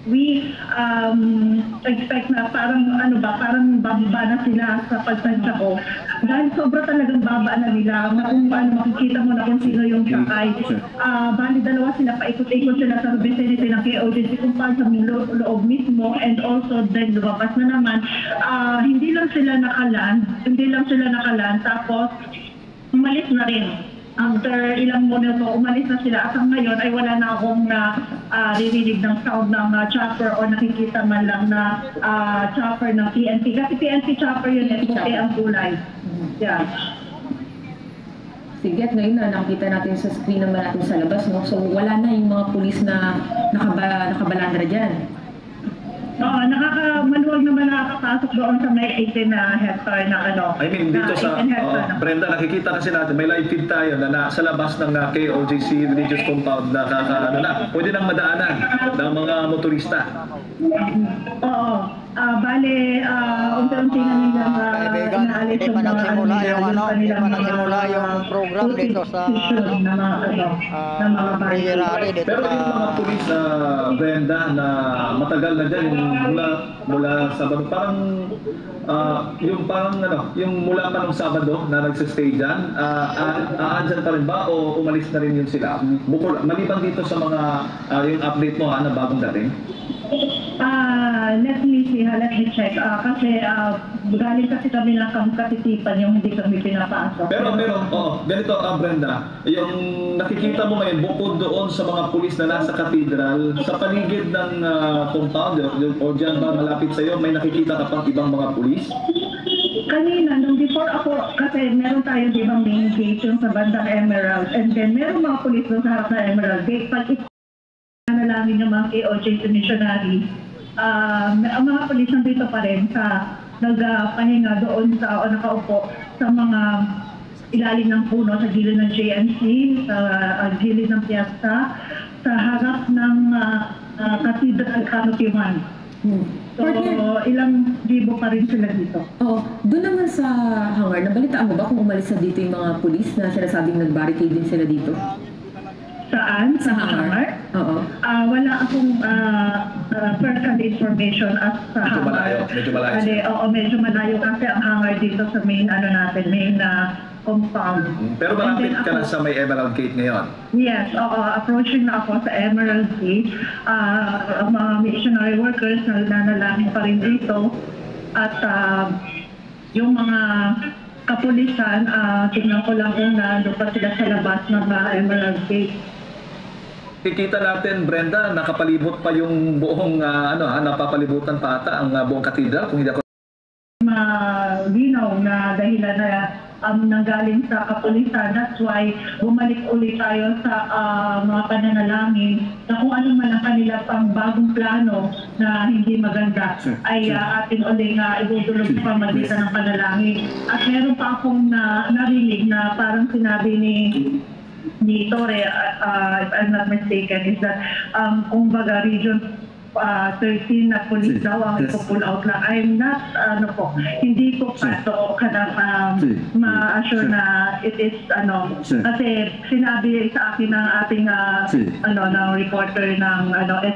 we expect na parang parang bababa na sila sa pagtansya ko. Dahil sobra talagang baba na nila. Kung makikita mo na kung sino yung sakay. Bali dalawa sila, paikot-ikot sila sa vicinity ng KOJC kung paano sa loob mismo, and also then lumabas na naman. Hindi lang sila nakalan, tapos umalis na rin. After ilang minuto, umalis na sila. At ngayon ay wala na akong ririnig ng sound ng chopper o nakikita man lang na chopper ng PNP. Kasi PNP chopper yun, puti ang kulay. Yeah. Sige, at ngayon na nakita natin sa screen naman natin sa labas, no? So wala na yung mga pulis na nakabalandra dyan. Maluwag naman nakakapasok doon sa may 18 na hectare na I mean, dito sa Brenda, nakikita kasi natin, may live feed tayo na sa labas ng KOJC religious compound na pwede nang madaanan ng mga motorista. Oo. Bale, unti-unti na nilang naalis yung mga hindi pa nagsimula yung program dito sa rally dito. Pero yung mga pulis, Brenda, na matagal na dyan, mula Sabado, parang yung mula pa nung Sabado na nagsistay dyan, aandyan pa rin ba o umalis na rin yun sila? Maliban dito sa mga yung update mo na bagong dating? Let me check. Kasi galing kasi kami lang katitipan yung hindi kami pinapasok. Pero ganito Brenda, yung nakikita mo ngayon bukod doon sa mga pulis na nasa cathedral, sa paligid ng compound o dyan ba malapit sa iyo, may nakikita ka pang ibang mga pulis? Kanina, nung before ako, kasi meron tayo di bang main gate yung sa bandang Emerald, and then meron mga pulis doon sa harap ng Emerald Gate. Pag nalangin yung mga KOJC missionary, ang mga pulis nandito pa rin sa nagpahinga doon sa nakaupo sa mga ilalim ng puno sa gilid ng JNC, sa gilid ng piazza, sa harap ng Cathedral Canopy 1. So, ilang libo pa rin sila dito. Doon naman sa hangar, nabalitaan mo ba kung umalis na dito yung mga pulis na sinasabing nag-barricade din sila dito? Saan? Sa hangar? Oo. Wala akong first-hand information as sa hangar. Medyo malayo. Medyo malayo kasi ang hangar dito sa main main compound. Pero malapit ka na sa may Emerald Gate ngayon? Yes, approaching na ako sa Emerald Gate. Mga missionary workers na nanalangin pa rin dito. At yung mga kapulisan, tingnan ko lang una, doon pa sila sa labas ng Emerald Gate. Kikita natin, Brenda, nakapalibot pa yung buong, napapalibutan pa ata ang buong cathedral, kung hindi ako malinaw na dahilan na nanggaling sa kapulisan. That's why bumalik ulit tayo sa mga pananalangin na kung ano man ang kanila pang bagong plano na hindi maganda ay atin ulit idudulog pa magitan ng panalangin. At meron pa akong narinig na parang sinabi ni Tore, if I'm not mistaken, is that kumbaga region 13 na police daw ang pull out lang. I'm not, hindi ko pa ito ma-assure na it is, kasi sinabi sa akin ng ating, ng reporter ng,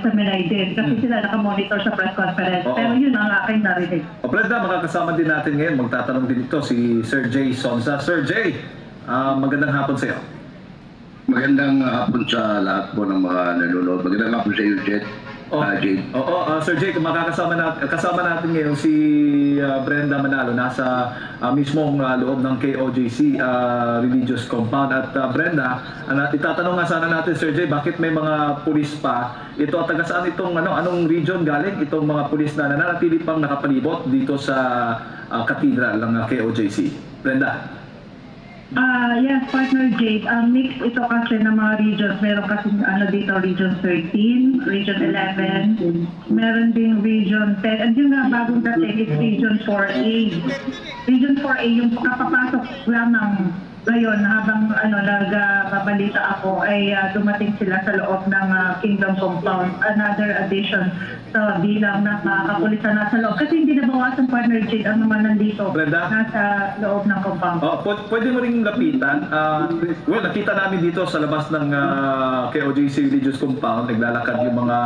SMNI din, kasi sila nakamonitor sa press conference. Pero yun ang aking narinig. Brenda, makakasama din natin ngayon, magtatanong din ito si Sir Jay Sonza. Sir Jay, magandang hapon sa iyo. Magandang hapon sa lahat po ng mga nanonood. Magandang hapon sa iyo, Jet. Sir Jay, kasama natin ngayon si Brenda Manalo, nasa mismong loob ng KOJC religious compound. At Brenda, itatanong nga sana natin, Sir Jay, bakit may mga pulis pa? Ito at taga saan itong anong region galing itong mga pulis na nananatili pang nakapalibot dito sa cathedral ng KOJC? Brenda. Yes, partner Jade. Mix ito kasi ng mga regions. Meron kasi dito region 13, region 11, meron din region 10. And yung bagong dating is region 4A. Region 4A yung kapapasok lang ng ngayon, habang nagbabalita ako, ay dumating sila sa loob ng Kingdom Compound. Another addition sa bilang ng kapulisan nasa loob. Kasi hindi nabawasan, partner Jade, ang naman nandito. Brenda? Nasa loob ng compound. Pwede mo ring lapitan. Well, nakita namin dito sa labas ng KOJC Religious Compound, naglalakad yung mga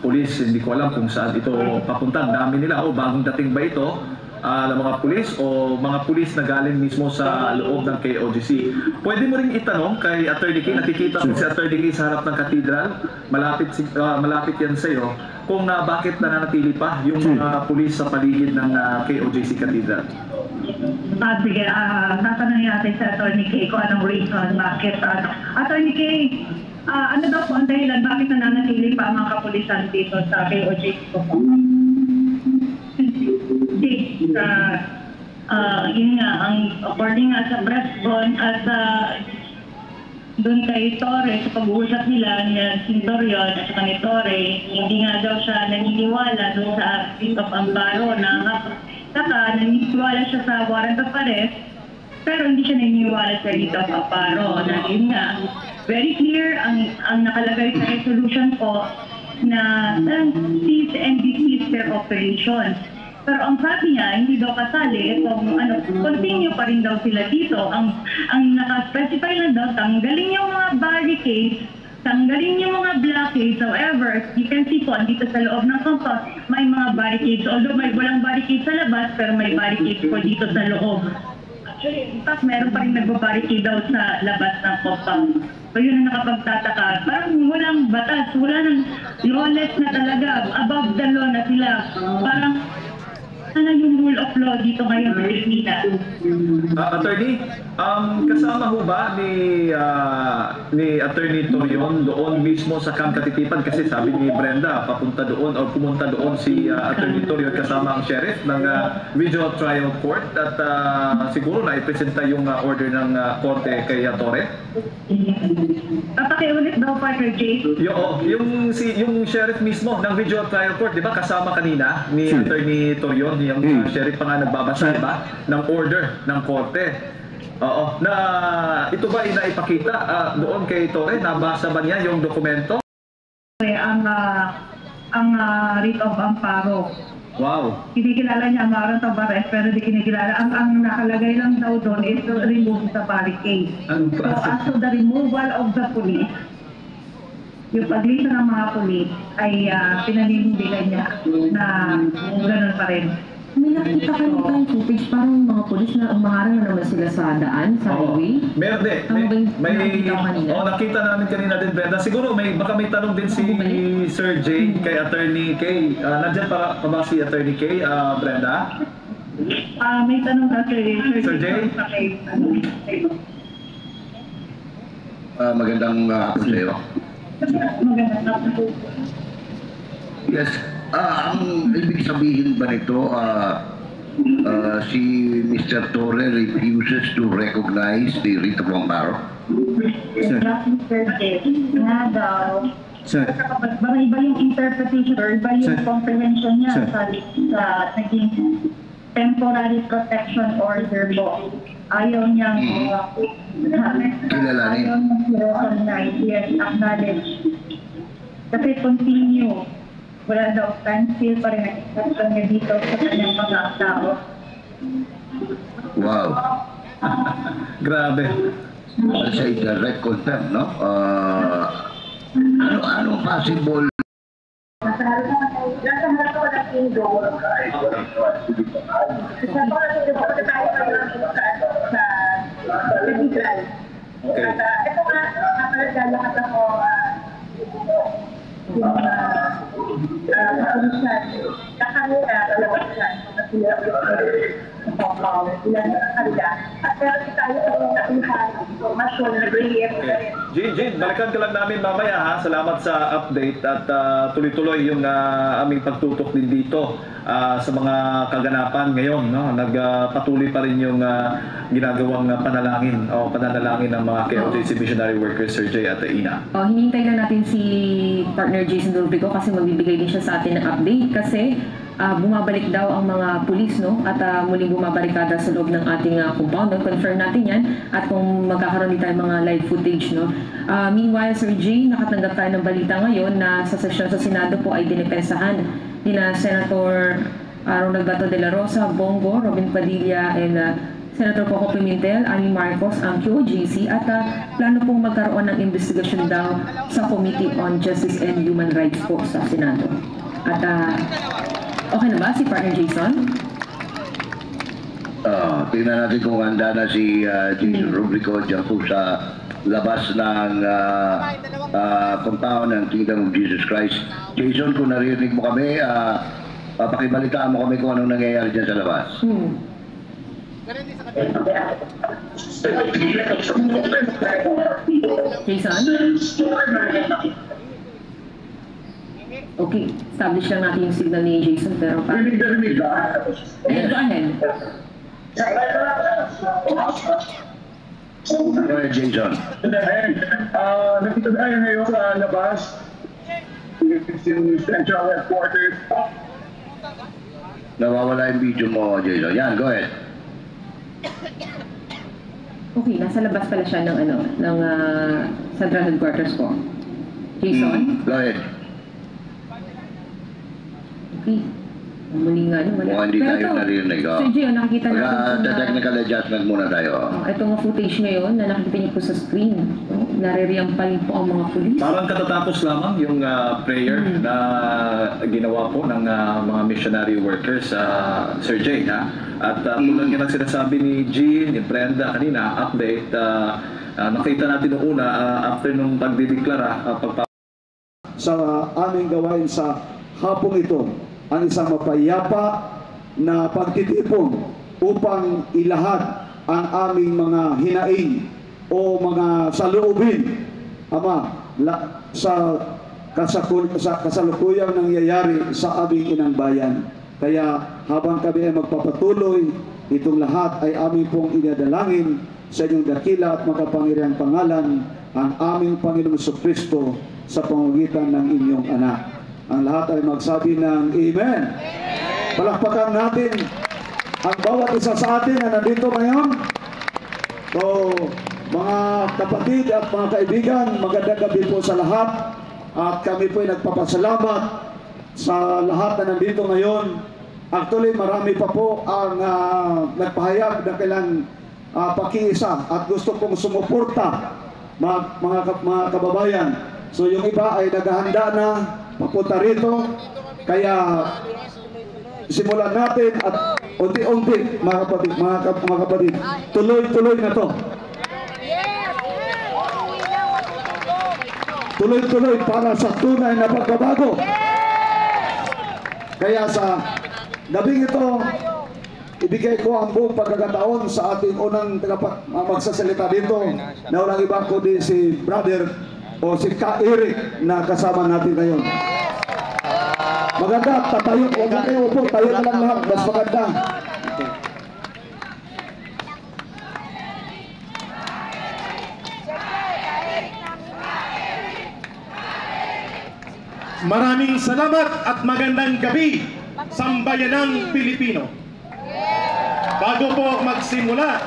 pulis. Hindi ko alam kung saan ito papunta. Ang dami nila. Bagong dating ba ito? Ng mga pulis o mga pulis na galing mismo sa loob ng KOJC. Pwede mo ring itanong kay Attorney King, nakikita ko si Attorney King sa harap ng katedral, malapit yan sa iyo, kung bakit nananatili pa yung mga pulis sa paligid ng KOJC Cathedral. Sige, tatanungin natin sa Attorney K kung anong reason, bakit. Attorney K, ano daw po ang dahilan, bakit nananatili pa ang mga kapulisan dito sa KOJC po? Yun nga, according nga sa Bresbon at doon kay Torre, sa pag-uusap nila ni Torion at saka ni Torre, hindi nga daw siya naniniwala doon sa writ of amparo naniniwala siya sa warrant of arrest, pero hindi siya naniniwala sa writ of amparo. Na yun nga, very clear ang nakalagay sa resolution po na cease and desist their operations. Pero ang sabi niya, hindi daw kasali, continue pa rin daw sila dito. Ang naka-specify lang daw, tanggalin yung mga barricades, tanggalin yung mga blockades. However, you can see po, dito sa loob ng compound, may mga barricades. Although may walang barricades sa labas, pero may barricades po dito sa loob. Actually, in fact, meron pa rin nagbabarricade daw sa labas ng compound. So yun ang nakapagtataka. Parang walang batas, wala nang lawless na talaga, above the law na sila. Parang ano yung rule of law dito ngayon sa Pilipinas? Attorney, kasama ho ba ni Attorney Torion doon mismo sa Camp Katitipan? Kasi sabi ni Brenda, papunta doon o pumunta doon si Attorney Torion kasama ang sheriff ng Regional Trial Court at siguro na ipresenta yung order ng korte kay Torre? Papakiulit daw, Partner Jay. Yung sheriff mismo ng Regional Trial Court, di ba kasama kanina ni Attorney Torion, yung sheriff pa nga nagbabasa ba ng order ng korte. Oo. Na ito ba inaipakita doon kay Torre? Nabasa ba niya yung dokumento? Ang writ of amparo. Wow. Kinikilala niya ang warrant of arrest pero di kinikilala. Ang nakalagay lang daw doon is to remove the barricade. So as to the removal of the police, yung paglito ng mga police ay pinanindigan niya na gano'n pa rin. May nakita ka nito yung footage, parang mga polis na umaharang na naman sila sa daan, sa highway. Meron din. Nakita namin kanina din, Brenda. Siguro baka may tanong din si Sir Jay kay Attorney K. Nandiyan pa ba si Attorney K, Brenda? May tanong na Sir Jay? Magandang hapon sa iyo. Magandang hapon. Yes. Ang ibig sabihin ba nito, si Mr. Torre refuses to recognize the writ of amparo? Sir. Nga daw. Sir. Baka iba yung interpretation or iba yung comprehension niya sa naging temporary protection order po. Ayaw niyang kilalanin. Ayaw niyang recognize, yes, acknowledge. Kasi continue. Wala daw standstill pa rin ang niya dito sa kanyang pag-aasao. Wow. Grabe. That's a direct contempt, no? Ano possible? Nasa harap ko ng Indo. Sa mga tayo sa Cathedral. Ito nga, napalagalakat ako yung kapulisan. Kakanina, kalawasan. Ilan na kanila. At meron tayo ang nakuhan informasyon na relief. Jane, balikan ka lang namin mamaya ha. Salamat sa update at tuloy-tuloy yung aming pagtutok din dito sa mga kaganapan ngayon. No? Nagpatuloy pa rin yung ginagawang panalangin o pananalangin ng mga KOJC missionary workers, Sir Jay at Ina. Hinihintay lang natin si partner Jason Dolbigo kasi magbibigay din siya sa atin ng update kasi bumabalik daw ang mga pulis, no? At muling bumabarikada sa loob ng ating compound. Confirm natin yan at kung magkakaroon din tayo mga live footage, no? Meanwhile, Sir Jay, nakatanggap tayo ng balita ngayon na sa sesyon sa Senado po ay dinipensahan ni Senator Ronald Bato de la Rosa, Bongo, Robin Padilla, and Senator Coco Pimentel, Ani Marcos, ang QOJC at plano pong magkaroon ng investigasyon daw sa Committee on Justice and Human Rights po sa Senado. At okay na ba si Partner Jason? Tingnan natin kung handa na si Jason Rubrico dyan po sa labas ng compound ng Kingdom of Jesus Christ. Jason, kung narinig mo kami, pakibalitaan mo kami kung anong nangyayari dyan sa labas. Jason? Okay, establish lang natin yung signal ni Jason pero Ayan, go ahead. Go ahead, Jason. Nakita tayo ngayon sa labas. Yung Central Headquarters. Nawawala yung video mo, Jason. Yan, go ahead. Okay, nasa labas pala siya ng Central Headquarters po. Jason? Go ahead. Okay. Muli nga no, wala. Mukhang hindi tayo narinig. Sir Gio, nakikita natin Technical adjustment muna tayo. ito nga footage ngayon na nakikita niyo po sa screen. Naririyan pa rin po ang mga pulis. Parang katatapos lamang yung prayer na ginawa po ng mga missionary workers, Sir Jay, ha? At tulad nga ng sinasabi ni Jean, ni Brenda kanina, update, nakita natin noong una, after nung pagdideklara, sa aming gawain sa hapong ito, ang isang mapayapa na pagtitipon upang ilahad ang aming mga hinaing o mga saloobin, Ama, sa kasalukuyang nangyayari sa aming inang bayan. Kaya habang kami ay magpapatuloy, itong lahat ay aming pong inadalangin sa inyong dakila at makapangyarihang pangalan, ang aming Panginoong Jesucristo sa pamamagitan ng inyong anak. Ang lahat ay magsabi ng Amen. Palakpakan natin ang bawat isa sa atin na nandito ngayon. So, mga kapatid at mga kaibigan, magandang gabi po sa lahat. At kami po ay nagpapasalamat sa lahat na nandito ngayon. Actually, marami pa po ang nagpahayag ng kailang pakiisa at gusto pong sumuporta mga kababayan. So, yung iba ay naghahanda na papunta rito, kaya simulan natin at unti-unti mga kapatid, tuloy-tuloy na to. Tuloy-tuloy para sa tunay na pagbabago. Kaya sa gabing ito, ibigay ko ang buong pagkakataon sa ating unang magsasalita dito na walang iba kundi si Brother o si Ka Eric na kasama natin ngayon. Maganda, tatayo. Huwag na kayo upo. Tayo na lang lahat. Mas maganda. Maraming salamat at magandang gabi, sambayanang Pilipino. Bago po magsimula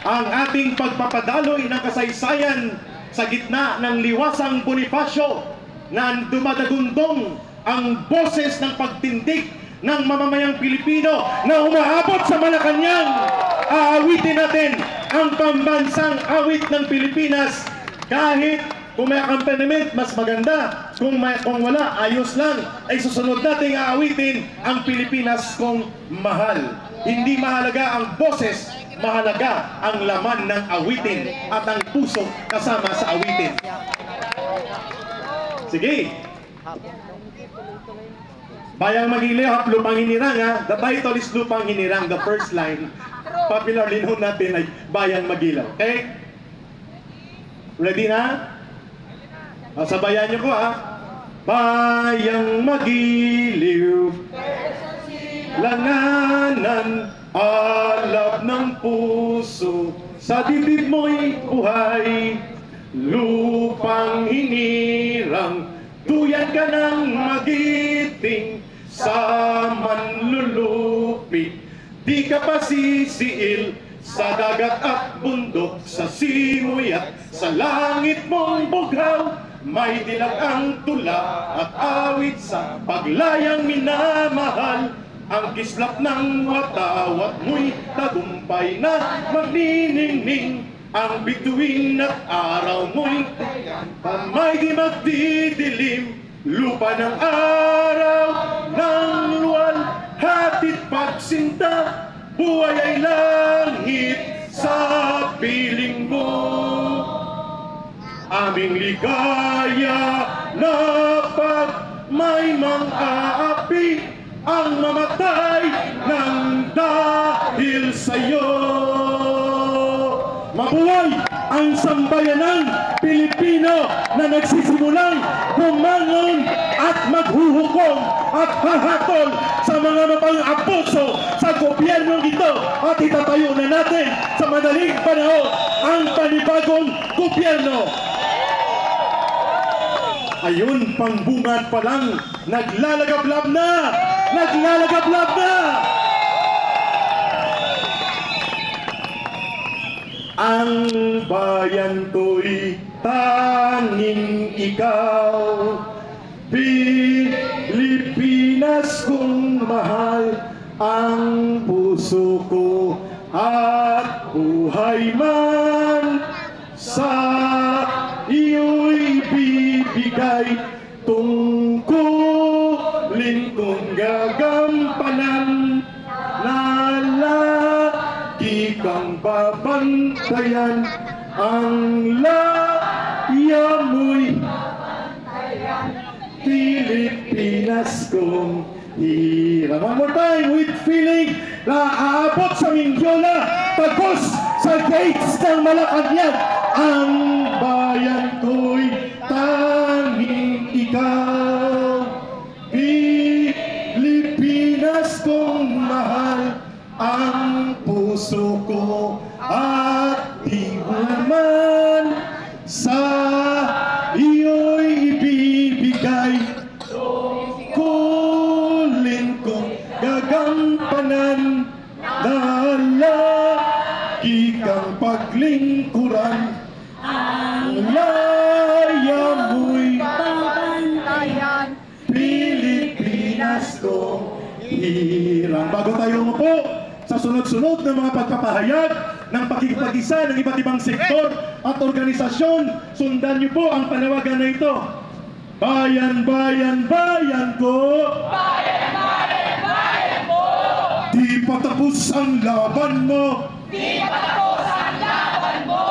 ang ating pagpapadaloy ng kasaysayan sa gitna ng liwasang Bonifacio na dumadagundong ang boses ng pagtindig ng mamamayang Pilipino na umaabot sa Malacanang, aawitin natin ang pambansang awit ng Pilipinas. Kahit kung may accompaniment, mas maganda. Kung wala, ayos lang. Ay susunod nating aawitin ang Pilipinas kung mahal. Hindi mahalaga ang boses, mahalaga ang laman ng awitin at ang puso kasama sa awitin. Sige. Bayang Magilaw, Lupang Hinirang, ha? The title is Lupang Hinirang. The first line, popularly known natin ay Bayang Magilaw. Okay? Ready na? Sabayan niyo ko, ha? Bayang Magiliw, langanan, alab ng puso, sa dibdib mo'y buhay, lupang hinirang, tuyan ka ng magiting, sa man di ka pa sisiil sa dagat at bundok, sa simoy at sa langit mong bughaw. May dilag ang tula at awit sa paglayang minamahal. Ang kislap ng watawat mo'y tagumpay na magniningning. Ang bituin at araw mo'y pamay di magdidilim. Lupa ng araw ng luwal, hatid pagsinta, buhay ay langit sa piling mo. Aming ligaya na pag may mang-aapi ang mamatay ng dahil sa'yo. Mabuhay ang sambayanang Pilipino na nagsisimulang bumangon at maghuhukom at hahatol sa mga mapang-abuso sa gobyernong ito, at itatayo na natin sa madaling panahon ang panibagong gobyerno. Ayun, pangbungad pa lang, naglalagablab na! Naglalagablab na! Ang bayan ko'y tanging ikaw, Pilipinas kong mahal, ang puso ko at buhay man sa iyo'y bibigay. Tungkulin kong gagampanan na lagi kang babantayan. Ang laya mo'y Pilipinas kong hirang. One more time with feeling na aabot sa Mindiola, tagos sa gates ng Malacanang. Ang bayan ko'y tanging ikaw, Pilipinas kong mahal, ang puso ko at di naman sa iyo'y ibibigay. Kulin kong gagampanan na lagi kang paglingkuran. Ang laya mo'y babantayan, Pilipinas kong hirang. Bago tayo umupo sa sunod-sunod ng mga pagpapahayag ng pakikipag-isa ng iba't ibang sektor at organisasyon, sundan niyo po ang panawagan na ito. Bayan, bayan, bayan ko! Bayan, bayan, bayan mo! Di pa tapos ang laban mo! Di pa tapos ang laban mo!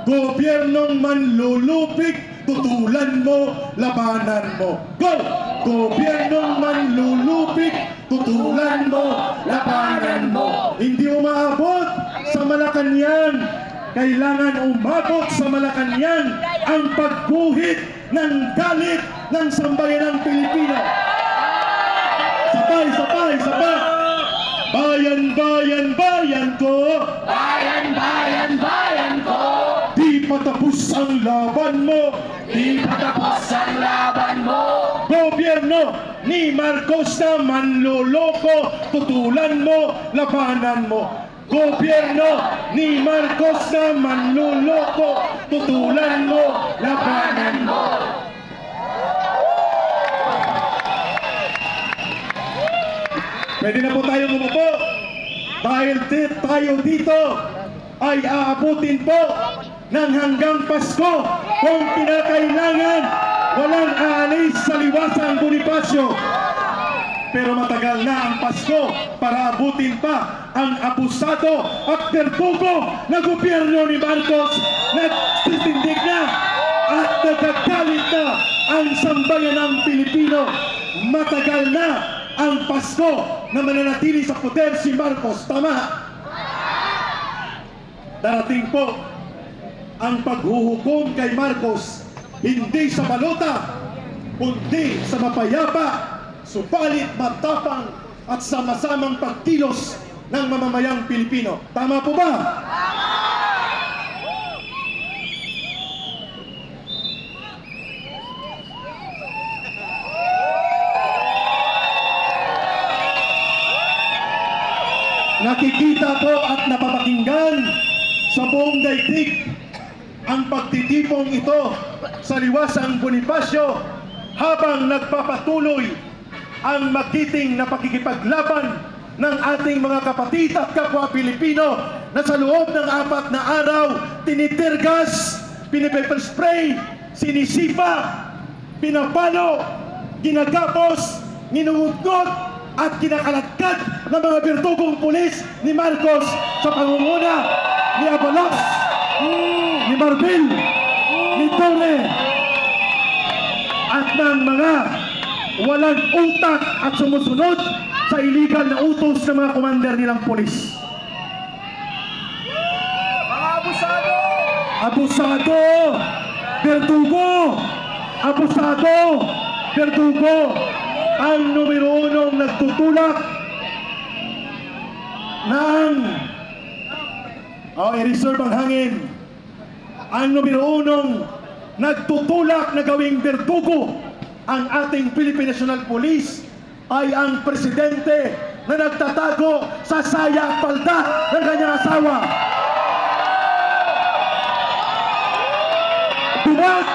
Gobyernong manlulupig, tutulan mo, labanan mo. Go! Gobyernong manlulupig, tutulan mo, labanan mo. Hindi umaabot sa Malacanang. Kailangan umabot sa Malacanang ang pagguhit ng galit ng sambayanang Pilipino. Sabay, sabay, sabay. Bayan, bayan, bayan ko! Bayan, bayan, bayan ko! Di patapos ang laban mo! Di patapos ang laban mo! Gobyerno ni Marcos na manloloko, tutulan mo, labanan mo. Gobyerno ni Marcos na manloloko, tutulan mo, labanan mo. Pwede na po tayong umupo dahil tayo dito ay aabutin po ng hanggang Pasko kung kinakailangan. Walang aalis sa Liwasang Bonifacio. Pero matagal na ang Pasko para abutin pa ang abusado at tertugo na gobyerno ni Marcos. Nagtitindig na at nagagalit na ang sambayanang Pilipino. Matagal na ang Pasko na mananatili sa poder si Marcos. Tama? Darating po ang paghuhukom kay Marcos, hindi sa balota, kundi sa mapayapa, subalit matapang at sama-samang pagkilos ng mamamayang Pilipino. Tama po ba? nakikita po at napapakinggan sa buong daigdig ang pagtitipong ito sa liwasang Bonifacio habang nagpapatuloy ang makiting na pakikipaglaban ng ating mga kapatid at kapwa Pilipino na sa loob ng 4 na araw tinitirgas, pinipaper spray, sinisipa, pinapalo, ginagapos, ninungutgot at kinakaladkad ng mga bertugong pulis ni Marcos sa pangunguna ni Abalos, ni Marbil, ni Torre at ng mga walang utak at sumusunod sa illegal na utos ng mga commander nilang pulis. Mga abusado! Abusado! Bertugo! Abusado! Bertugo! Ang numero 1 nagtutulak ng i-reserve ang hangin. Ang numero 1 nagtutulak na gawing bertugo ang ating Philippine National Police ay ang presidente na nagtatago sa saya at palda ng kanyang asawa. Tuwag!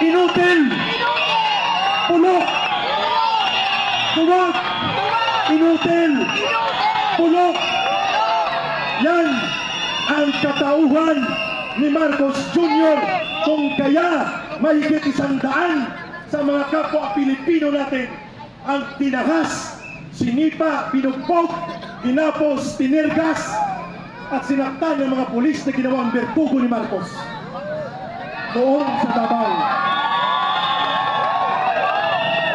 Inutil! Pulok! Tuwag! Inutil! Pulok! Yan ang katauhan ni Marcos Jr. kung kaya mahigit 100 sa mga kapwa Pilipino natin ang tinahas, sinipa, pinugbog, ginapos, tinirgas at sinaktan ng mga pulis na ginawang bertugo ni Marcos doon sa Davao.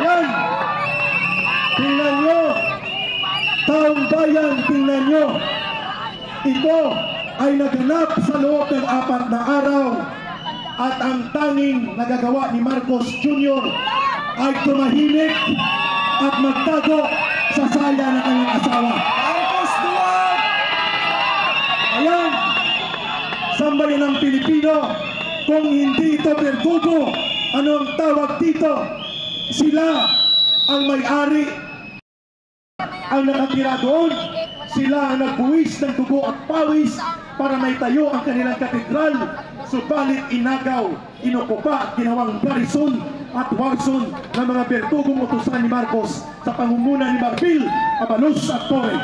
Yan! Tingnan nyo! Taong bayan, tingnan nyo! Ito ay naganap sa loob ng 4 na araw at ang tanging nagagawa ni Marcos Jr. ay tumahimik at magtago sa saya ng kanyang asawa. Marcos Duwag! Ayan, sambayan ng Pilipino, kung hindi ito bertugo, ano ang tawag dito? Sila ang may-ari, ang nakatira doon, sila ang nagbuwis ng dugo at pawis para may tayo ang kanilang katedral, subalit inagaw, inukupa at ginawang garrison at warson ng mga bertugong utusan ni Marcos sa pangunguna ni Marbil, Abalos at Torre.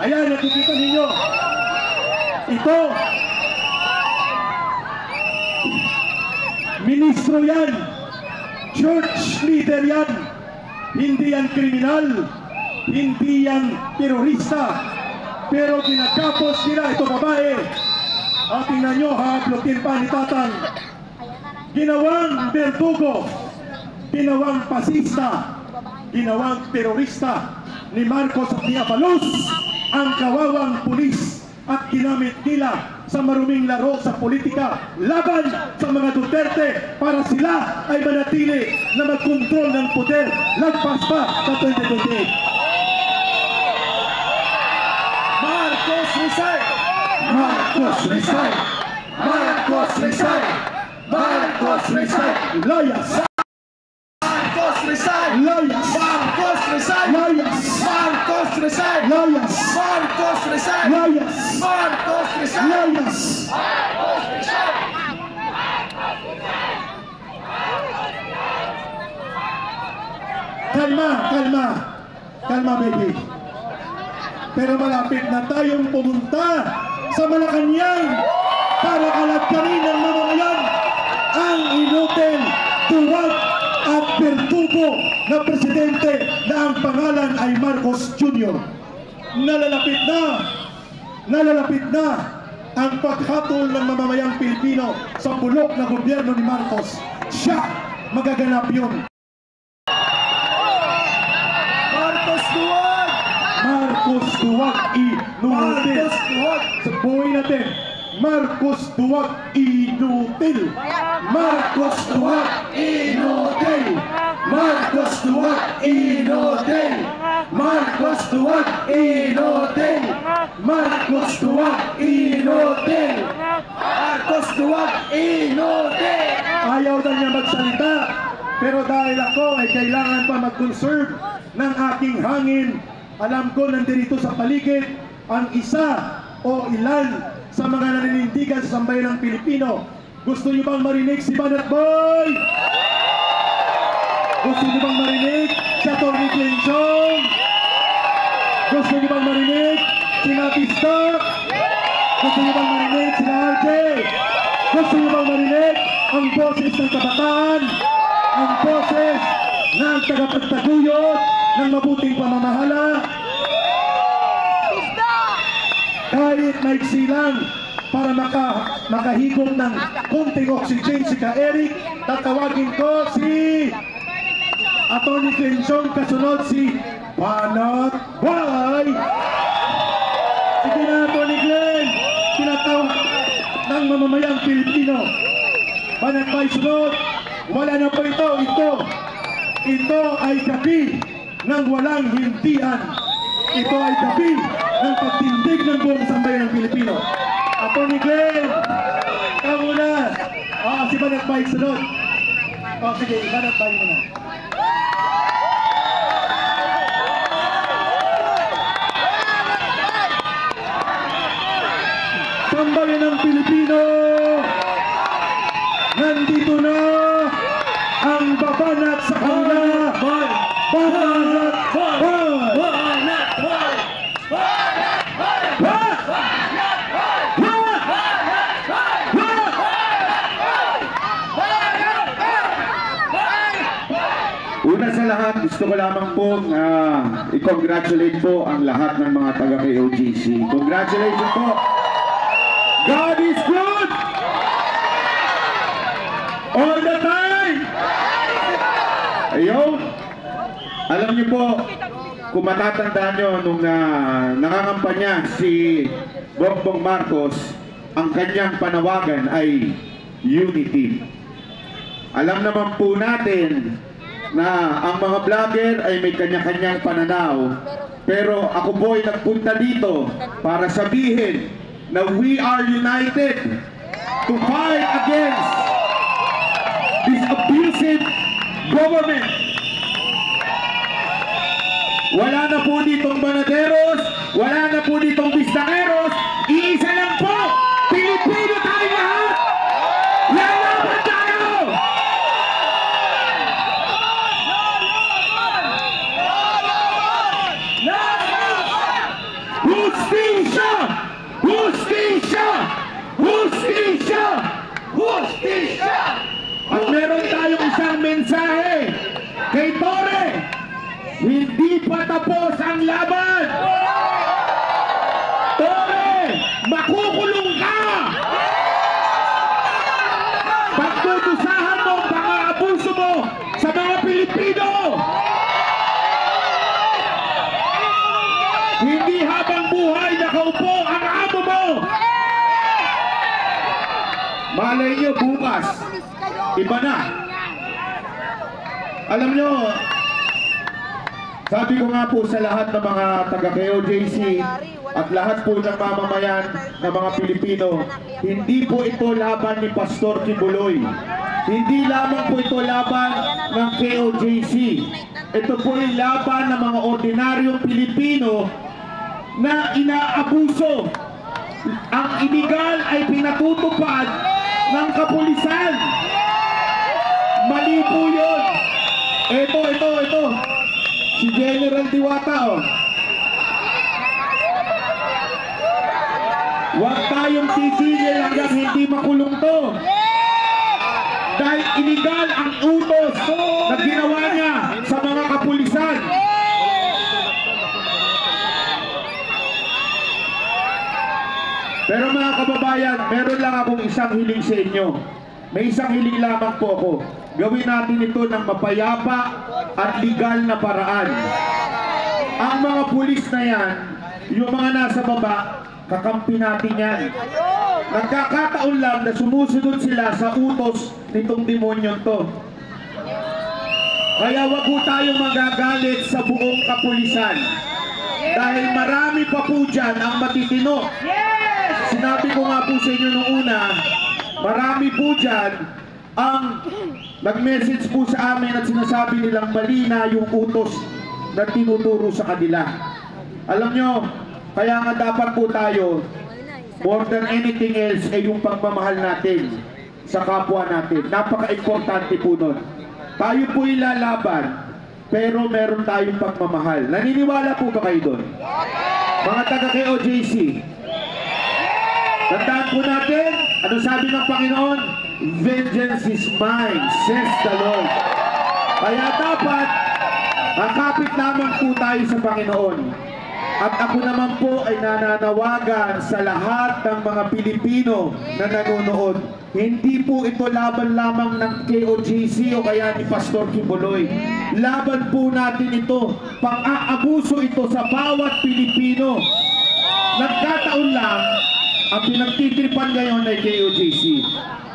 Ayan, nakikita ninyo. Ito, ministro yan, church leader yan, hindi yan kriminal, hindi yan terorista, pero ginagapos nila ito babae. At tingnan nyo, haplotin pa ni Tatang. Ginawang bertugo, ginawang pasista, ginawang terorista ni Marcos at ni Abalos ang kawawang pulis at ginamit nila sa maruming laro sa politika laban sa mga Duterte para sila ay manatili na magkontrol ng poder lagpas pa sa 2028. Marcos resign! Marcos resign! Marcos resign! Marcos resign! Layas! Marcos resign! Layas! Marcos resign! Layas! Marcos resign! Layas! Marcos resign! Layas! Marcos resign! Layas! Marcos resign! Kalma, kalma. Kalma, baby. Pero malapit na tayong pumunta sa Malacanang para kaladkarin ng mamamayan ang inutil, tuwag at bertugo na presidente na ang pangalan ay Marcos Jr. Nalalapit na ang paghatol ng mamamayang Pilipino sa bulok na gobyerno ni Marcos. Siya magaganap yun. Marcos Duwag! Marcos Duwag inutil. Marcos Duwag! Sa buhay natin, Marcos Duwag inutil. Marcos Duwag inutil. Marcos Duwag inutil. Marcos Duwag inutil. Marcos Duwag inutil. Marcos Duwag inutil! Ayaw na niya magsalita, pero dahil ako ay kailangan pa mag-conserve ng aking hangin, Alam ko nandirito sa paligid ang isa o ilan sa mga naninindigan sa sambayan ng Pilipino. Gusto niyo bang marinig si Banat Boy? Gusto niyo bang marinig si Atty. Clenchong? Gusto niyo bang marinig si Napi Stock? Gusto niyo bang marinig si RJ? Gusto niyo bang marinig ang boses ng kabataan? Ang boses ng tagapagtaguyod ng mabuting pamamahala? Kahit maiksi lang para makahigop ng konting oxygen si Ka-Eric, tatawagin ko si Atty. Clenchong, kasunod si Banat Boy. Sige na, Atty. Glenn, tinatawag ng mamamayang Pilipino. Banat Boy, sunod. Wala na po ito. Ito ay gabi ng walang hintian. Ito ay gabi ng pagtindig ng buong sambayan ng Pilipino. Atty. Glenn, ikaw muna. Si Banat Boy, sunod. Sige, Banat Boy muna. Sambayan ng Pilipino, nandito na ang babanat sa kanila. Babanat Boy! Babanat Boy! Babanat Boy! Babanat Boy! Una sa lahat, gusto ko lamang pong i-congratulate po ang lahat ng mga taga-KOJC. Congratulations po! God is good! All the time! Ayun! Alam niyo po, kung matatandaan nyo, nung nangangampanya si Bongbong Marcos, ang kanyang panawagan ay unity. Alam naman po natin na ang mga vlogger ay may kanya-kanyang pananaw, pero ako po ay nagpunta dito para sabihin na we are united to fight against this abusive government. Wala na po ditong banaderos, wala na po ditong bistangeros, iisa lang po, Pilipino tayo lahat! Lalaban tayo! Hustisya! Hustisya! Hustisya! Hustisya! At meron tayong isang mensahe kay Tore. Hindi pa tapos ang laban. Tore, makukulong ka! Pagtutusahan mo ang pang-aabuso mo sa mga Pilipino. Hindi habang buhay nakaupo ang amo mo. Malay nyo bukas, iba na. Alam nyo, sabi ko nga po sa lahat ng mga taga-KOJC at lahat po ng mamamayan ng mga Pilipino, hindi po ito laban ni Pastor Kibuloy. Hindi lamang po ito laban ng KOJC. Ito po ay laban ng mga ordinaryong Pilipino na inaabuso. Ang iligal ay pinatutupad ng kapulisan. Mali po yun. Ito. Si General Diwata, oh. Huwag tayong titigil hanggang hindi makulong to. Dahil iligal ang utos na ginawa niya sa mga kapulisan. Pero mga kababayan, meron lang akong isang hiling sa inyo. May isang hiling lamang po ako. Gawin natin ito ng mapayapa at legal na paraan. Ang mga pulis na yan, yung mga nasa baba, kakampi natin yan. Nagkakataon lang na sumusunod sila sa utos nitong demonyon to. Kaya wag po tayong magagalit sa buong kapulisan. Dahil marami pa po dyan ang matitino. Sinabi ko nga po sa inyo nung una, marami po dyan ang nag-message po sa amin at sinasabi nilang mali na yung utos na tinuturo sa kanila. Alam nyo, kaya nga dapat po tayo, more than anything else, ay yung pagmamahal natin sa kapwa natin. Napaka-importante po nun. Tayo po ilalaban, pero meron tayong pagmamahal. Naniniwala po ba kayo doon? Mga taga-KOJC, tandaan po natin, ano sabi ng Panginoon? Vengeance is mine, says the Lord. Kaya dapat, makapit lamang po tayo sa Panginoon. At ako naman po ay nananawagan sa lahat ng mga Pilipino na nanonood. Hindi po ito laban lamang ng KOJC o kaya ni Pastor Kibuloy. Laban po natin ito. Pang-aabuso ito sa bawat Pilipino. Nagkataon lang, ang pinagtitripan ngayon ay KOJC.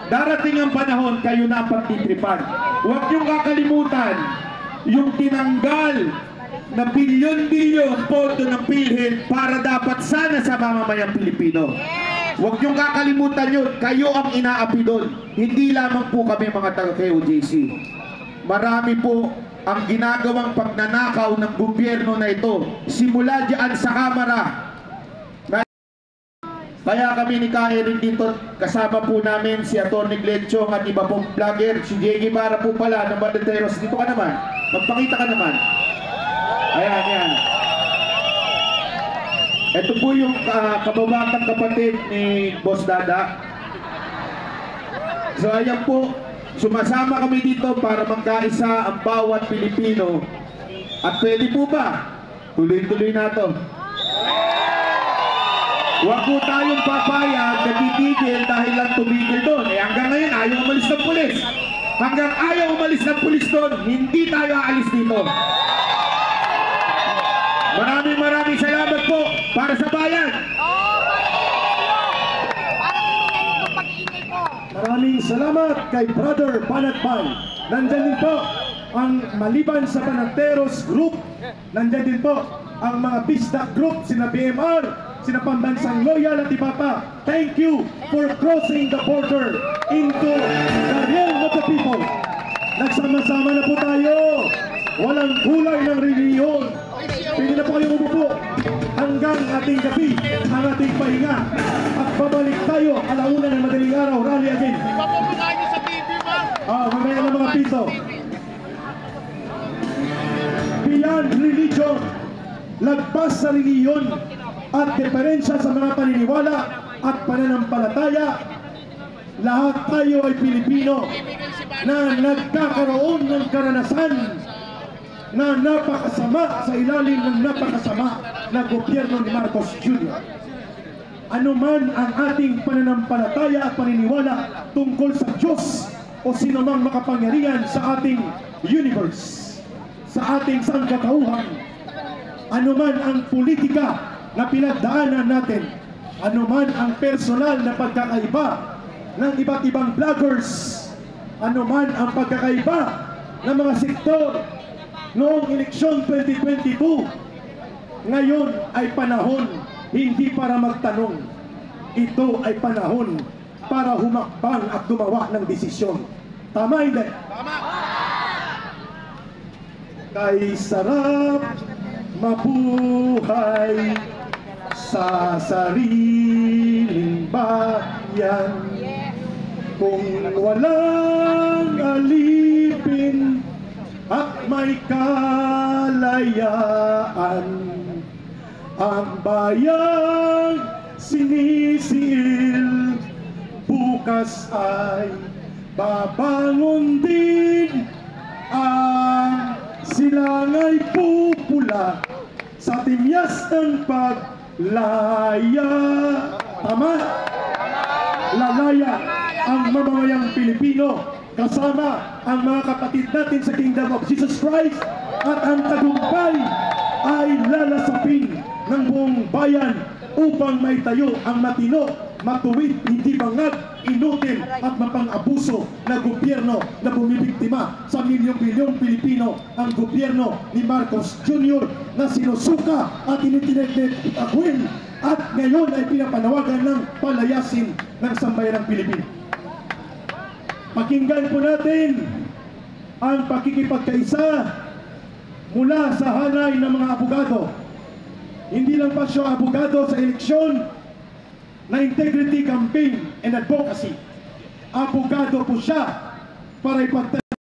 Darating ang panahon, kayo na ang pagtitripan. Huwag niyong kakalimutan yung tinanggal na bilyon-bilyon pondo ng PhilHealth para dapat sana sa mamamayang Pilipino. Huwag niyong kakalimutan yun. Kayo ang inaapi doon. Hindi lamang po kami mga taga-KOJC. Marami po ang ginagawang pagnanakaw ng gobyerno na ito. Simula dyan sa Kamara. Kaya kami ni Kairin dito, kasama po namin si Atty. Glenchong at iba pong vlogger. Si J.G. Mara po pala ng Bandeteros. Dito ka naman. Magpakita ka naman. Ayan, yan. Ito po yung kababatang kapatid ni Boss Dada. So ayan po, sumasama kami dito para magkaisa ang bawat Pilipino. At pwede po ba? Tuloy-tuloy na to. Huwag po tayong papayag na titigil dahil lang tumigil doon. Eh hanggang ngayon ayaw umalis ng pulis. Hanggang ayaw umalis ng pulis doon, hindi tayo aalis dito. Maraming salamat po para sa bayan. Maraming salamat kay Brother Panatpan. Nandyan din po ang maliban sa Panateros Group. Nandyan din po ang mga Bisdak Group, sina BMR, sina Pambansang Loyal at iba pa. Thank you for crossing the border into the realm of the people. Nagsama-sama na po tayo. Walang kulay ng reliyon. Pwede na po kayong umupo hanggang ating gabi, ang ating pahinga. At babalik tayo alauna ng madaling araw, rally again. Mamaya ng mga pito. Beyond religion, lagpas sa reliyon at diferensya sa mga paniniwala at pananampalataya, lahat tayo ay Pilipino na nagkakaroon ng karanasan na napakasama sa ilalim ng napakasama na gobyerno ni Marcos Jr. Ano man ang ating pananampalataya at paniniwala tungkol sa Diyos o sino mang makapangyarihan sa ating universe, sa ating sangkatauhan, ano man ang politika na pinagdaanan natin, ano man ang personal na pagkakaiba ng iba't ibang vloggers, ano man ang pagkakaiba ng mga sektor noong eleksyon 2022, ngayon ay panahon hindi para magtanong. Ito ay panahon para humakbang at gumawa ng desisyon. Tama hindi? Tama! Kay sarap mabuhay sa sariling bayan kung walang alipin at may kalayaan, ang bayang sinisil bukas ay babangon din, ang silangay pupula sa timyas ng paglaya. Tama? Lalaya ang mamamayang Pilipino kasama ang mga kapatid natin sa Kingdom of Jesus Christ, at ang tagumpay ay lalasapin ng buong bayan upang may tayo ang matino, matuwid, hindi bangag, inutil at mapang-abuso na gobyerno na bumibiktima sa milyong-milyong Pilipino, ang gobyerno ni Marcos Jr. na sinusuka at initinagwin at ngayon ay pinapanawagan ng palayasin ng sambayanang Pilipino. Pakinggan po natin ang pakikipagkaisa mula sa hanay ng mga abogado Hindi lang pa siya abogado sa eleksyon na integrity campaign and advocacy. Abogado po siya para ipagtanong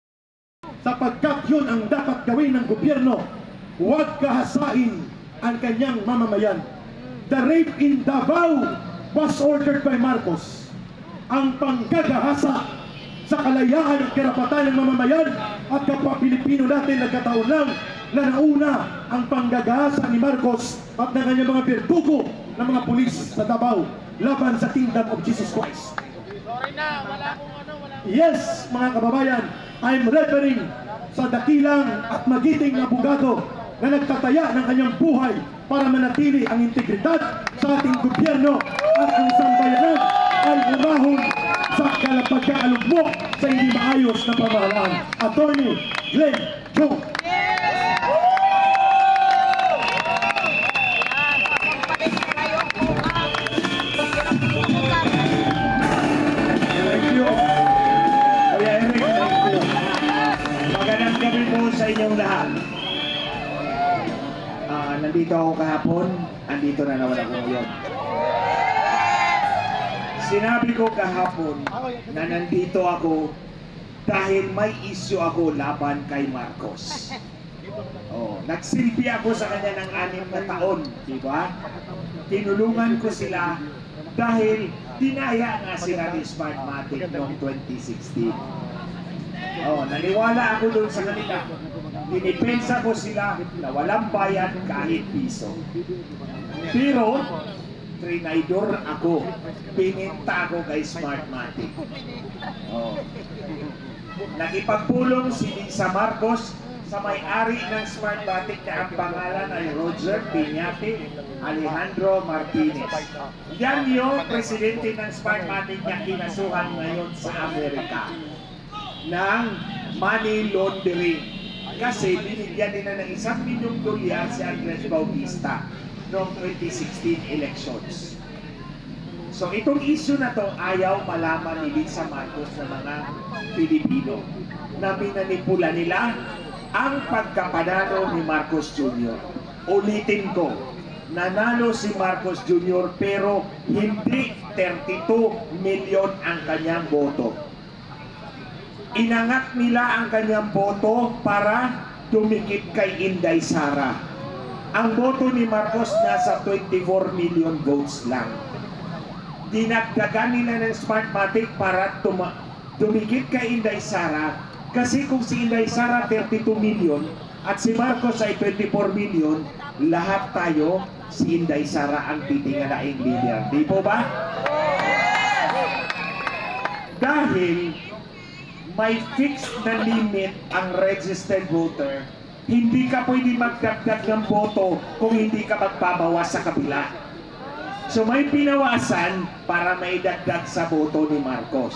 sapagkat yun ang dapat gawin ng gobyerno. Huwag kahasain ang kanyang mamamayan. The rape in Davao was ordered by Marcos. Ang panggagahasa sa kalayaan at karapatan ng mamamayan at kapwa Pilipino natin nagkataon lang na nauna ang panggagahasa ni Marcos at ng kanyang mga berdugo ng mga pulis sa Davao laban sa Kingdom of Jesus Christ. Yes, mga kababayan, I'm referring sa dakilang at magiting na abogado na nagtataya ng kanyang buhay para manatili ang integridad sa ating gobyerno at ang sambayanan ay umahon sa pagkaalugmok sa hindi maayos na pamahalaan. Attorney Glenn Joe. Magandang gabi po sa inyong lahat. Nandito ako kahapon, andito na naman ako ngayon. Sinabi ko kahapon na nandito ako dahil may issue ako laban kay Marcos. Nagsilbi ako sa kanya ng 6 na taon, di ba? Tinulungan ko sila dahil dinaya nga sila ni Smartmatic noong 2016. Naniwala ako doon sa kanila. Dinipensa ko sila na walang bayad kahit piso. Pero, trinaydor ako. Pininta ako kay Smartmatic. Nakipagpulong si Lisa Marcos sa may-ari ng Smartmatic na ang pangalan ay Roger Piñate Alejandro Martinez. Yan yung presidente ng Smartmatic na kinasuhan ngayon sa Amerika ng money laundering. Kasi binigyan nila ng $1 milyong si Andres Bautista noong 2016 elections. So itong issue na to ayaw malaman ni Lisa Marcos ng mga Pilipino na minanipula nila ang pagkapanalo ni Marcos Jr. Ulitin ko, nanalo si Marcos Jr. pero hindi 32 milyon ang kanyang boto. Inangat nila ang kanyang boto para dumikit kay Inday Sara. Ang boto ni Marcos nasa 24 million votes lang. Dinagdagan nila ng Smartmatic para dumikit kay Inday Sara kasi kung si Inday Sara 32 million at si Marcos ay 24 million, lahat tayo si Inday Sara ang titingalaing leader. Di po ba? Dahil may fixed na limit ang registered voter, hindi ka pwede magdagdag ng boto kung hindi ka magbabawas sa kabila. So may pinawasan para may dagdag sa boto ni Marcos.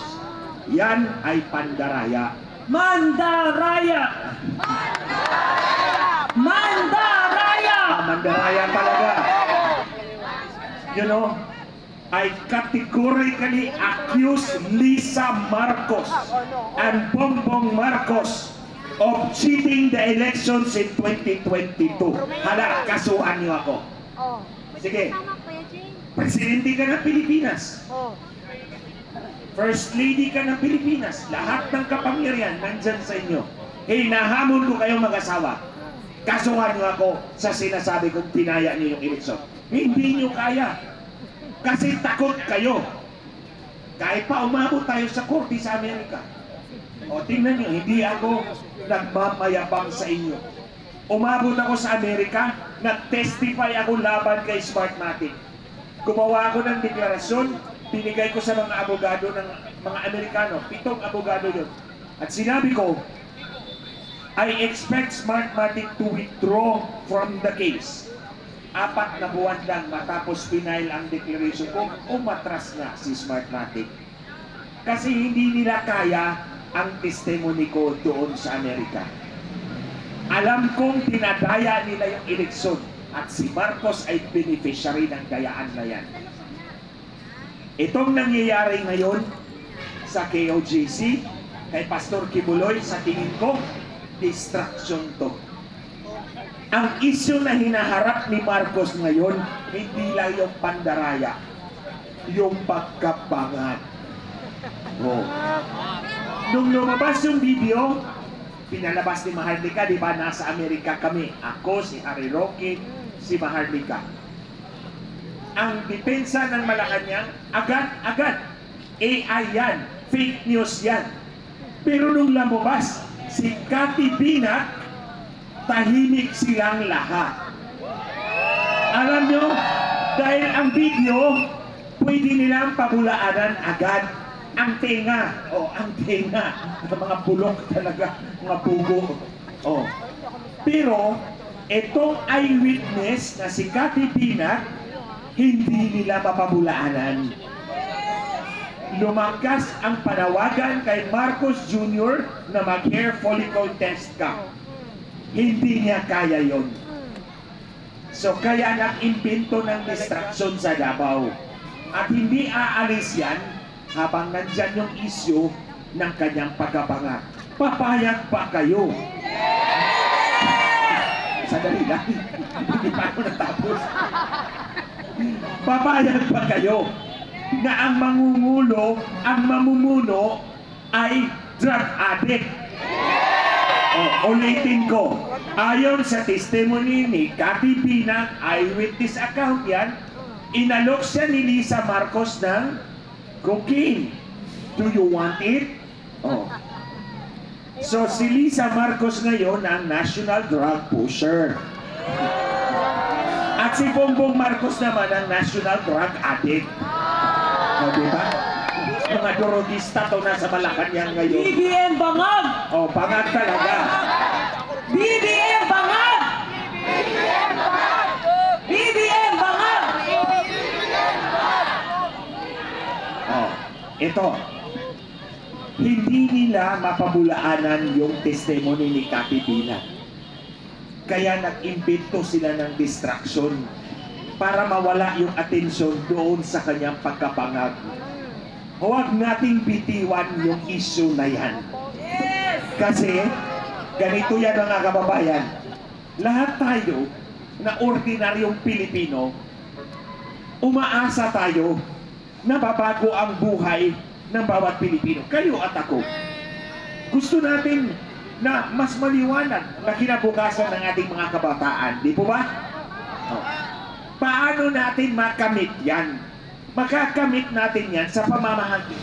Yan ay pandaraya. Mandaraya! Mandaraya! Mandaraya talaga. You know, I categorically accuse Lisa Marcos and Bongbong Marcos of cheating the elections in 2022. Hala, kasuhan niyo ako. Sige. Presidente ka ng Pilipinas. First Lady ka ng Pilipinas. Lahat ng kapangyarihan nandyan sa inyo. Hinahamon ko kayong mag-asawa. Kasuhan niyo ako sa sinasabi kong tinaya niyo yung eleksyon. Hindi niyo kaya. Kasi takot kayo. Kahit pa umabot tayo sa korte sa Amerika. Tingnan nyo, hindi ako nagmamayabang sa inyo. Umabot ako sa Amerika, nag-testify ako laban kay Smartmatic. Gumawa ako ng deklarasyon, binigay ko sa mga abogado ng mga Amerikano, 7 abogado yun. At sinabi ko, I expect Smartmatic to withdraw from the case. 4 na buwan lang matapos final ang declaration ko, umatras na si Smartmatic. Kasi hindi nila kaya ang testimony ko doon sa Amerika. Alam kong tinadaya nila yung eleksyon at si Marcos ay beneficiary ng dayaan na yan. Itong nangyayari ngayon sa KOJC, kay Pastor Kibuloy, sa tingin ko, distraction to. Ang isyu na hinaharap ni Marcos ngayon, hindi lang yung pandaraya, yung pagkabangat. Oh. Nung lumabas yung video, pinalabas ni Maharlika, di ba, nasa Amerika kami. Ako, si Harry Roque, si Maharlika. Ang depensa ng Malacanang, agad-agad, AI yan, fake news yan. Pero nung lumabas, si Cathy Binat, tahimik silang lahat. Alam nyo, dahil ang video, pwede nilang pabulaanan agad ang tenga. Ang tenga. Mga bulok talaga, mga pugo. Pero, itong eyewitness na si Cathy Binat, hindi nila mapabulaanan. Lumakas ang panawagan kay Marcos Jr. na mag-hair follicle test ka. Hindi niya kaya yon. So kaya nag-imbento ng distraction sa Davao. At hindi aalis yan habang nandyan yung issue ng kanyang pagkapangat. Papayag pa kayo. Sadali lang. Hindi pa ako natapos. Papayag pa kayo na ang mamumuno ay drug addict. Ulitin ko, ayon sa testimony ni Cathy Binat, eyewitness account yan, inalok siya ni Lisa Marcos ng cocaine. Do you want it? So si Lisa Marcos ngayon ang national drug pusher. At si Bongbong Marcos naman ang national drug addict. Diba? Mga drogista to nasa Malacanang ngayon. BBM bangag! Bangag talaga. BBM bangag! BBM bangag! BBM bangag! Ito. Hindi nila mapabulaanan yung testimony ni Cathy Binat. Kaya nag-imbento sila ng distraction para mawala yung atensyon doon sa kanyang pagkabangag. Huwag nating bitiwan yung issue na yan. Kasi, ganito yan mga kababayan. Lahat tayo na ordinaryong Pilipino, umaasa tayo na babago ang buhay ng bawat Pilipino. Kayo at ako. Gusto natin na mas maliwanag na kinabukasan ng ating mga kabataan. Di po ba? Paano natin makamit yan? Makakamit natin yan sa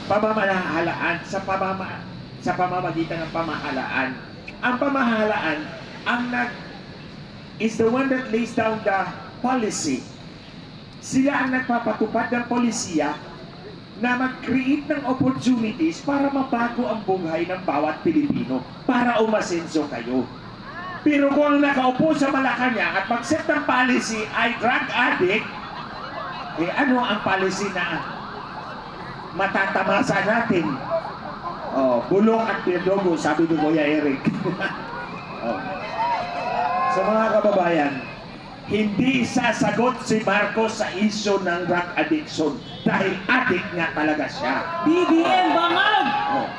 pamamahalaan, sa pamamagitan ng pamahalaan. Ang pamahalaan is the one that lays down the policy. Sila ang nagpapatupad ng polisiya na mag-create ng opportunities para mabago ang buhay ng bawat Pilipino, para umasenso kayo. Pero kung ang nakaupo sa Malacanang at mag-set ng policy ay drug addict, ano ang policy na matatamasa natin? Bulok at pirdogo, sabi ni Kuya Eric. So mga kababayan, hindi sasagot si Marcos sa issue ng drug addiction dahil addict nga talaga siya. BBM bangag!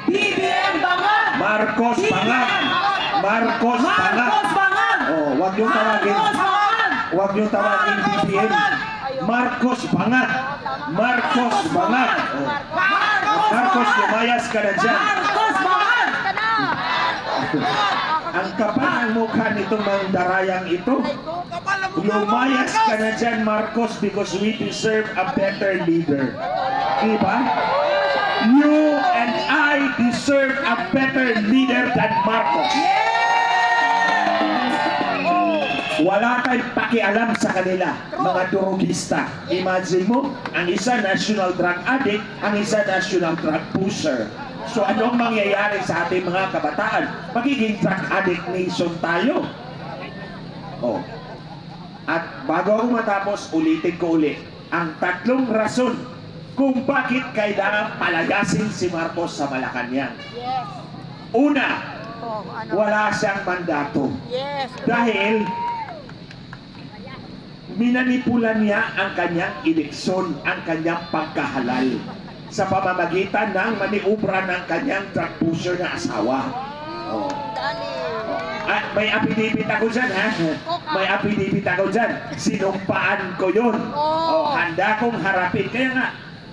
BBM bangag! Marcos bangag! Marcos bangag! Wag yung tawagin. Wag yung tawagin BBM. Marcos bangag! Marcos bangag! Marcos, lumayas ka na dyan. Marcos bangag! Ang kapal ang mukha nitong mandarayang ito. Lumayas ka na dyan, Marcos, because we deserve a better leader. Diba? You and I deserve a better leader than Marcos. Wala tayong pakialam sa kanila, mga drogista. Imagine mo, ang isa national drug addict, ang isa national drug pusher. So anong mangyayari sa ating mga kabataan? Magiging drug addict nation tayo. At bago ako matapos, ulitin ko ulit ang tatlong rason kung bakit kailangan palagasin si Marcos sa Malacanang. Una, wala siyang mandato. Dahil minanipulan niya ang kanyang eleksyon, ang kanyang pagkahalal sa pamamagitan ng maniubra ng kanyang drug pusher na asawa. may affidavit ako dyan, ha? May affidavit ako dyan. Sinumpaan ko yun. Oh, handa kong harapin. Kaya nga,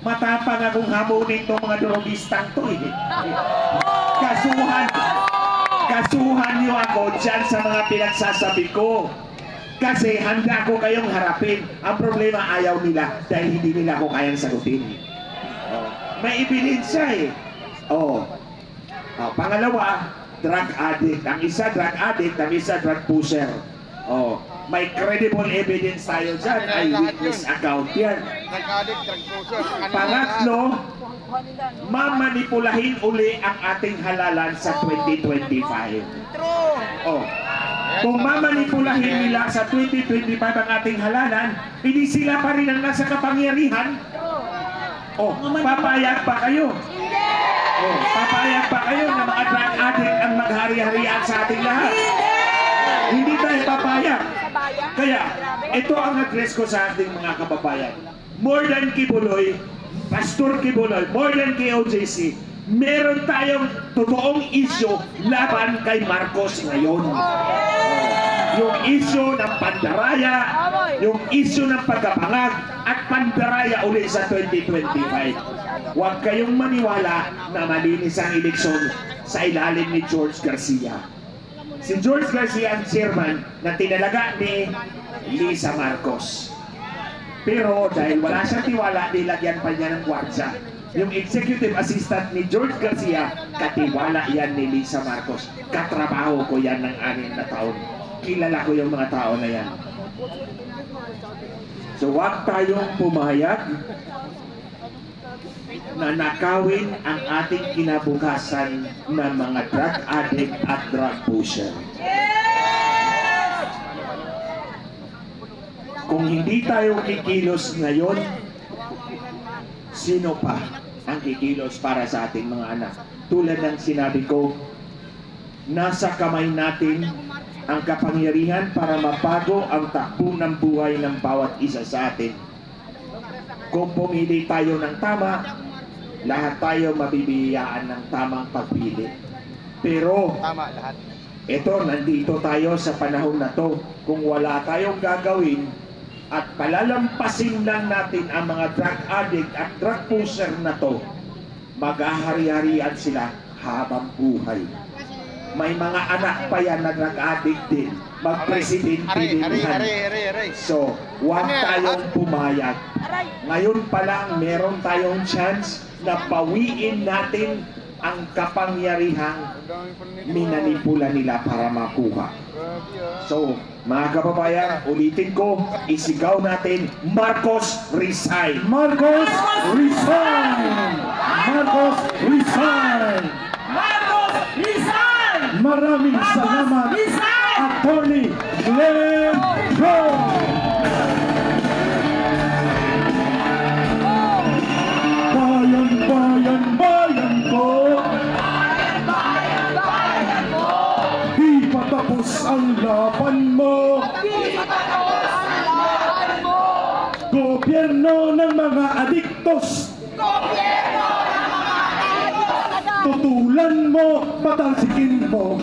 matapang akong hamunin itong mga drogistang to, eh. Kasuhan niyo ako dyan sa mga pinagsasabi ko. Kasi handa ko kayong harapin. Ang problema, ayaw nila dahil hindi nila ako kayang sagutin. Oh, may ebidensya, eh. Oh. Oh, pangalawa, drug addict. Ang isa drug addict, ang isa drug pusher. Oh, may credible evidence tayo dyan. Ay witness account yan. Pangatlo, mamanipulahin uli ang ating halalan sa 2025. Oh, kung mamanipulahin nila sa 2025 ang ating halalan, hindi sila pa rin ang nasa kapangyarihan. Oh, papayag pa kayo? Oh, papayag pa kayo na mga drug addict ang maghari-harian sa ating lahat? Hindi tayo papayag. Kaya, ito ang address ko sa ating mga kababayan. More than Kibuloy, Pastor Kibuloy, more than KOJC, meron tayong totoong issue laban kay Marcos ngayon. Yung issue ng pandaraya, yung issue ng pagkapangag, at pandaraya uli sa 2025. Huwag kayong maniwala na malinis ang eleksyon sa ilalim ni George Garcia. Si George Garcia ang chairman na tinalaga ni Lisa Marcos. Pero dahil wala siyang tiwala, nilagyan pa niya ng gwardya. Yung executive assistant ni George Garcia, katiwala yan ni Lisa Marcos. Katrabaho ko yan ng 6 na taon. Kilala ko yung mga tao na yan. So huwag tayong pumayag na nakawin ang ating kinabukasan ng mga drug addict at drug pusher. Kung hindi tayo kikilos ngayon, sino pa ang kikilos para sa ating mga anak? Tulad ng sinabi ko, nasa kamay natin ang kapangyarihan para mabago ang takbo ng buhay ng bawat isa sa atin. Kung pumili tayo ng tama, lahat tayo mabibiyaan ng tamang pagpili. Pero, ito, nandito tayo sa panahon na to. Kung wala tayong gagawin at palalampasin lang natin ang mga drug addict at drug pusher na to, maghahari-harian sila habang buhay. May mga anak pa yan na drug addict din. Magpresidente din yan. So, huwag tayong pumayag. Ngayon pa lang, meron tayong chance na pawiin natin ang kapangyarihang minanipula nila para makuha. So, mga kababayan, ulitin ko, isigaw natin, Marcos resign! Marcos resign! Marcos resign! Marcos resign! Maraming salamat, Attorney Glenn Rowe! Bayan, bayan, bayan ko! Bayan, bayan, bayan ko! Di patapos ang laban mo! Di patapos ang laban mo! Gobyerno ng mga adiktos! Gobyerno ng mga adiktos! Tutulan mo, patalsikin mo!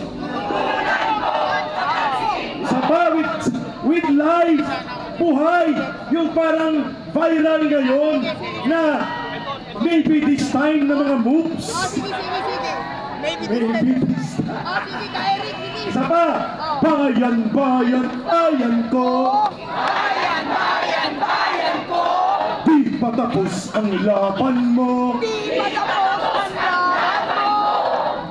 Sa bawat with life, buhay, yung parang viral ngayon na maybe this time na mga moves. Maybe this time. Isa pa, bayan, bayan, bayan ko. Bayan, bayan, bayan ko! Di patapos ang laban mo. Di patapos ang laban mo!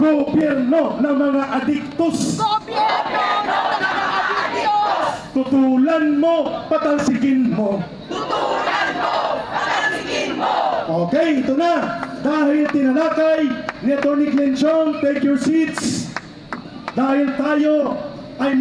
Gobyerno ng mga adiktos. Gobyerno ng mga adiktos! Tutulan mo, patalsikin mo. Tutulan mo! Patalsikin mo! Okay, ito na. Dahil tinalakay ni Atty. Glenn Chong, take your seats. Dahil tayo ay